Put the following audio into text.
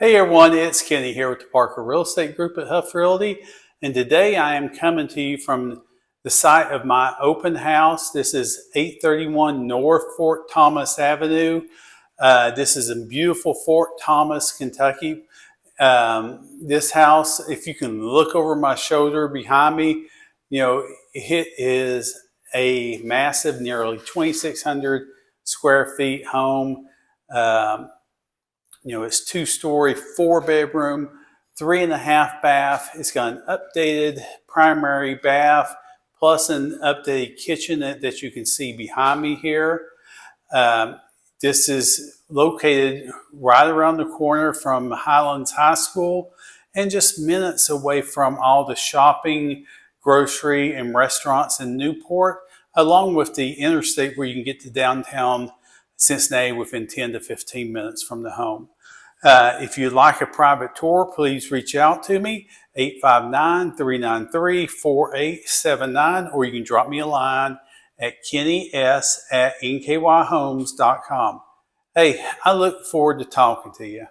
Hey everyone, it's Kenny here with the Parker Real Estate Group at Huff Realty, and today I am coming to you from the site of my open house. This is 831 North Fort Thomas Avenue. This is in beautiful Fort Thomas, Kentucky. This house, if you can look over my shoulder behind me, it is a massive, nearly 2,600 square feet home. It's 2-story, 4-bedroom, 3.5 bath. It's got an updated primary bath, plus an updated kitchen that you can see behind me here. This is located right around the corner from Highlands High School and just minutes away from all the shopping, grocery, and restaurants in Newport, along with the interstate where you can get to downtown Cincinnati within 10 to 15 minutes from the home. If you'd like a private tour, please reach out to me, 859-393-4879, or you can drop me a line at kennys@nkyhomes.com. Hey, I look forward to talking to you.